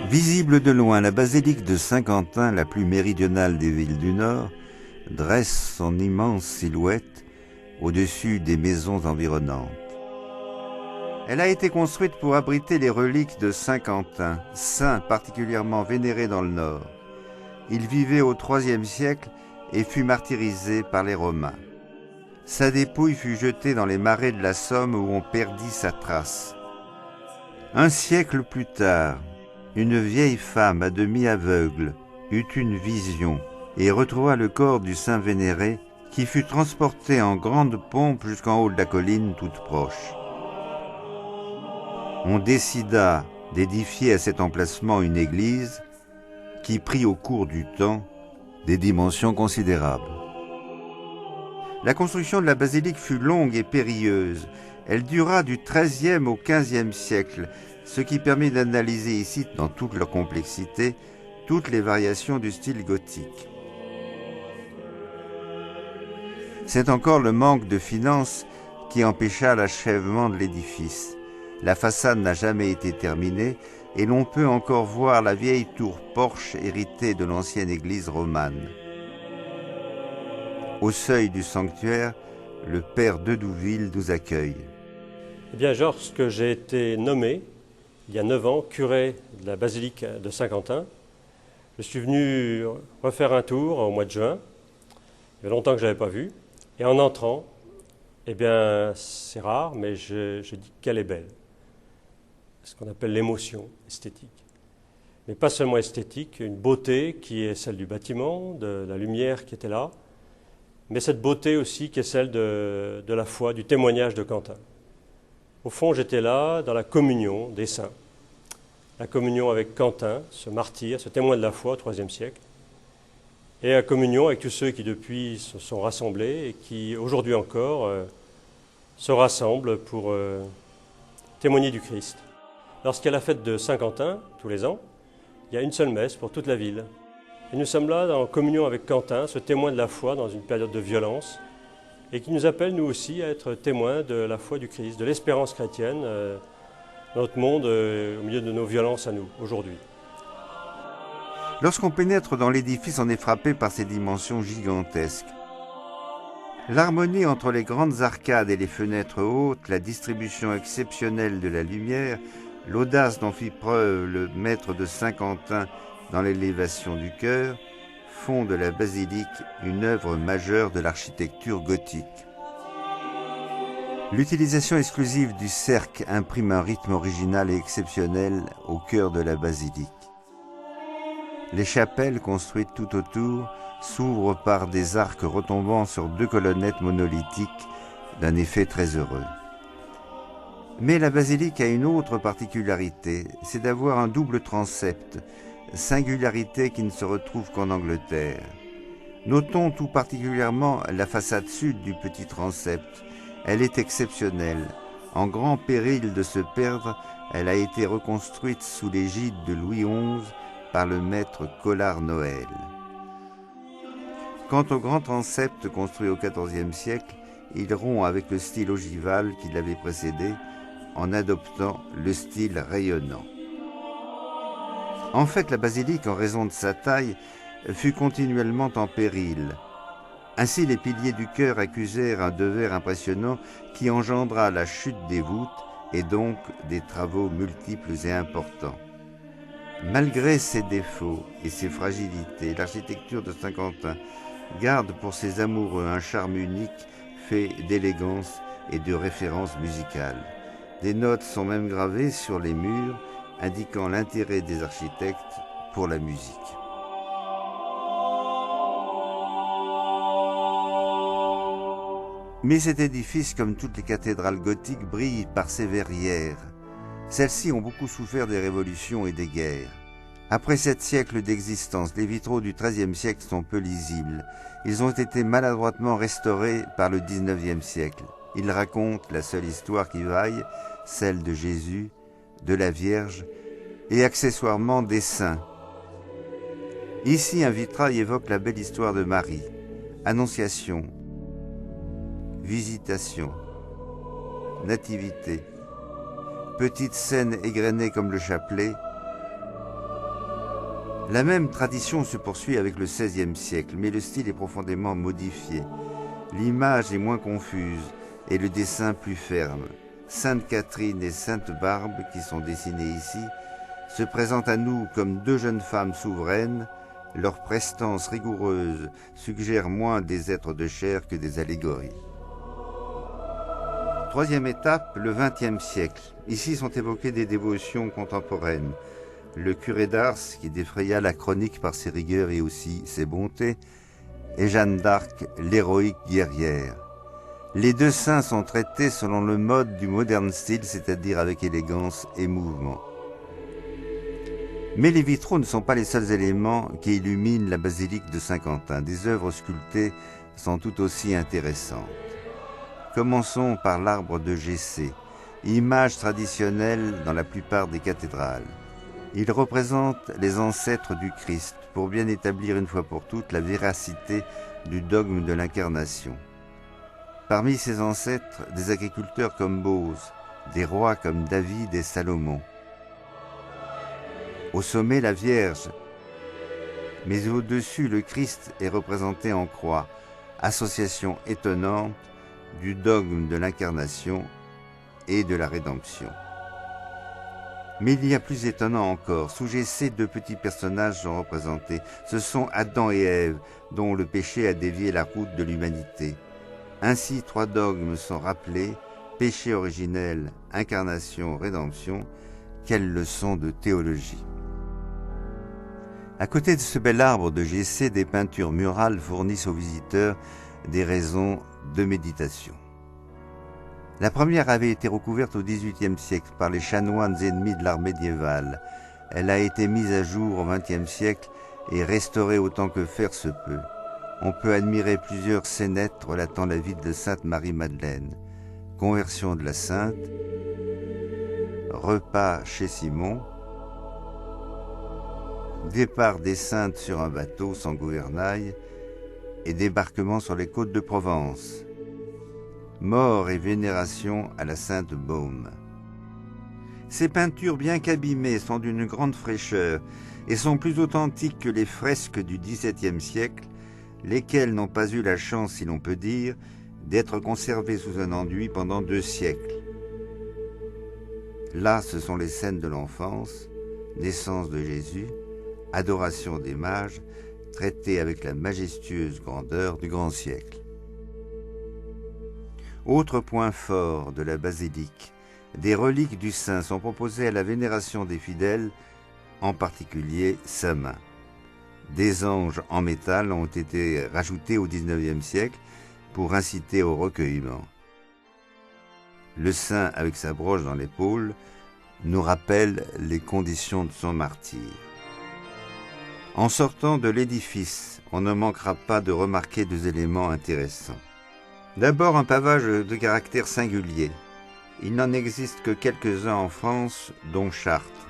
Visible de loin, la basilique de Saint-Quentin, la plus méridionale des villes du Nord, dresse son immense silhouette au-dessus des maisons environnantes. Elle a été construite pour abriter les reliques de Saint-Quentin, saint particulièrement vénéré dans le Nord. Il vivait au IIIe siècle et fut martyrisé par les Romains. Sa dépouille fut jetée dans les marais de la Somme où on perdit sa trace. Un siècle plus tard, une vieille femme à demi aveugle eut une vision et retrouva le corps du saint vénéré qui fut transporté en grande pompe jusqu'en haut de la colline toute proche. On décida d'édifier à cet emplacement une église qui prit au cours du temps des dimensions considérables. La construction de la basilique fut longue et périlleuse. Elle dura du XIIIe au XVe siècle, ce qui permet d'analyser ici, dans toute leur complexité, toutes les variations du style gothique. C'est encore le manque de finances qui empêcha l'achèvement de l'édifice. La façade n'a jamais été terminée et l'on peut encore voir la vieille tour-porche héritée de l'ancienne église romane. Au seuil du sanctuaire, le père Dedouville nous accueille. Eh bien, lorsque j'ai été nommé, il y a 9 ans, curé de la basilique de Saint-Quentin, je suis venu refaire un tour au mois de juin. Il y a longtemps que je ne l'avais pas vu. Et en entrant, eh bien, c'est rare, mais je dis qu'elle est belle. Ce qu'on appelle l'émotion esthétique. Mais pas seulement esthétique, une beauté qui est celle du bâtiment, de la lumière qui était là, mais cette beauté aussi qui est celle de la foi, du témoignage de Quentin. Au fond, j'étais là dans la communion des saints, la communion avec Quentin, ce martyr, ce témoin de la foi au IIIe siècle, et la communion avec tous ceux qui depuis se sont rassemblés et qui aujourd'hui encore se rassemblent pour témoigner du Christ. Lorsqu'il y a la fête de Saint-Quentin, tous les ans, il y a une seule messe pour toute la ville. Et nous sommes là en communion avec Quentin, ce témoin de la foi dans une période de violence, et qui nous appelle nous aussi à être témoins de la foi du Christ, de l'espérance chrétienne dans notre monde, au milieu de nos violences à nous, aujourd'hui. Lorsqu'on pénètre dans l'édifice, on est frappé par ses dimensions gigantesques. L'harmonie entre les grandes arcades et les fenêtres hautes, la distribution exceptionnelle de la lumière, l'audace dont fit preuve le maître de Saint-Quentin dans l'élévation du chœur, font de la basilique une œuvre majeure de l'architecture gothique. L'utilisation exclusive du cercle imprime un rythme original et exceptionnel au cœur de la basilique. Les chapelles construites tout autour s'ouvrent par des arcs retombant sur 2 colonnettes monolithiques d'un effet très heureux. Mais la basilique a une autre particularité, c'est d'avoir un double transept, singularité qui ne se retrouve qu'en Angleterre. Notons tout particulièrement la façade sud du petit transept. Elle est exceptionnelle. En grand péril de se perdre, elle a été reconstruite sous l'égide de Louis XI par le maître Collard-Noël. Quant au grand transept construit au XIVe siècle, il rompt avec le style ogival qui l'avait précédé, en adoptant le style rayonnant. En fait, la basilique, en raison de sa taille, fut continuellement en péril. Ainsi, les piliers du chœur accusèrent un devers impressionnant qui engendra la chute des voûtes et donc des travaux multiples et importants. Malgré ses défauts et ses fragilités, l'architecture de Saint-Quentin garde pour ses amoureux un charme unique fait d'élégance et de références musicales. Des notes sont même gravées sur les murs, indiquant l'intérêt des architectes pour la musique. Mais cet édifice, comme toutes les cathédrales gothiques, brille par ses verrières. Celles-ci ont beaucoup souffert des révolutions et des guerres. Après 7 siècles d'existence, les vitraux du XIIIe siècle sont peu lisibles. Ils ont été maladroitement restaurés par le XIXe siècle. Ils racontent la seule histoire qui vaille, celle de Jésus, de la Vierge et accessoirement des saints. Ici, un vitrail évoque la belle histoire de Marie, Annonciation, Visitation, Nativité, petite scène égrenée comme le chapelet, La même tradition se poursuit avec le XVIe siècle, mais le style est profondément modifié. L'image est moins confuse et le dessin plus ferme. Sainte Catherine et Sainte Barbe, qui sont dessinées ici, se présentent à nous comme deux jeunes femmes souveraines. Leur prestance rigoureuse suggère moins des êtres de chair que des allégories. Troisième étape, le XXe siècle. Ici sont évoquées des dévotions contemporaines. Le curé d'Ars, qui défraya la chronique par ses rigueurs et aussi ses bontés, et Jeanne d'Arc, l'héroïque guerrière. Les deux saints sont traités selon le mode du moderne style, c'est-à-dire avec élégance et mouvement. Mais les vitraux ne sont pas les seuls éléments qui illuminent la basilique de Saint-Quentin. Des œuvres sculptées sont tout aussi intéressantes. Commençons par l'arbre de Jessé, image traditionnelle dans la plupart des cathédrales. Il représente les ancêtres du Christ pour bien établir une fois pour toutes la véracité du dogme de l'incarnation. Parmi ses ancêtres, des agriculteurs comme Bose, des rois comme David et Salomon. Au sommet, la Vierge, mais au-dessus, le Christ est représenté en croix, association étonnante du dogme de l'incarnation et de la rédemption. Mais il y a plus étonnant encore. Sous Jessé, deux petits personnages sont représentés. Ce sont Adam et Ève, dont le péché a dévié la route de l'humanité. Ainsi, trois dogmes sont rappelés, péché originel, incarnation, rédemption. Quelle leçon de théologie! À côté de ce bel arbre de Jessé, des peintures murales fournissent aux visiteurs des raisons de méditation. La première avait été recouverte au XVIIIe siècle par les chanoines ennemis de l'art médiéval. Elle a été mise à jour au XXe siècle et restaurée autant que faire se peut. On peut admirer plusieurs scénettes relatant la vie de Sainte Marie-Madeleine. Conversion de la Sainte, repas chez Simon, départ des Saintes sur un bateau sans gouvernail et débarquement sur les côtes de Provence. Mort et vénération à la Sainte Baume. Ces peintures, bien qu'abîmées, sont d'une grande fraîcheur et sont plus authentiques que les fresques du XVIIe siècle, lesquelles n'ont pas eu la chance, si l'on peut dire, d'être conservées sous un enduit pendant 2 siècles. Là, ce sont les scènes de l'enfance, naissance de Jésus, adoration des mages, traitées avec la majestueuse grandeur du grand siècle. Autre point fort de la basilique, des reliques du saint sont proposées à la vénération des fidèles, en particulier sa main. Des anges en métal ont été rajoutés au XIXe siècle pour inciter au recueillement. Le saint, avec sa broche dans l'épaule, nous rappelle les conditions de son martyre. En sortant de l'édifice, on ne manquera pas de remarquer 2 éléments intéressants. D'abord, un pavage de caractère singulier. Il n'en existe que quelques-uns en France, dont Chartres.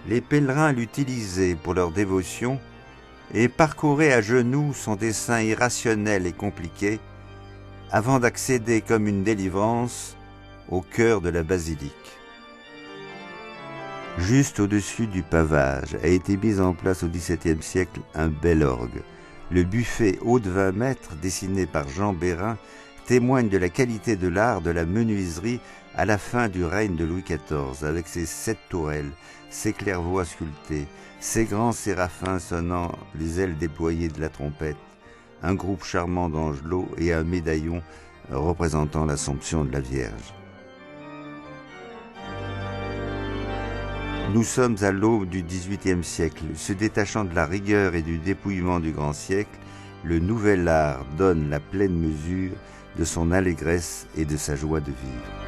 Les pèlerins l'utilisaient pour leur dévotion et parcouraient à genoux son dessin irrationnel et compliqué avant d'accéder comme une délivrance au cœur de la basilique. Juste au-dessus du pavage a été mis en place au XVIIe siècle un bel orgue. Le buffet haut de 20 mètres, dessiné par Jean Bérin, témoigne de la qualité de l'art de la menuiserie à la fin du règne de Louis XIV, avec ses 7 tourelles, ses claire-voies sculptées, ses grands séraphins sonnant les ailes déployées de la trompette, un groupe charmant d'angelots et un médaillon représentant l'Assomption de la Vierge. Nous sommes à l'aube du XVIIIe siècle. Se détachant de la rigueur et du dépouillement du grand siècle, le nouvel art donne la pleine mesure de son allégresse et de sa joie de vivre.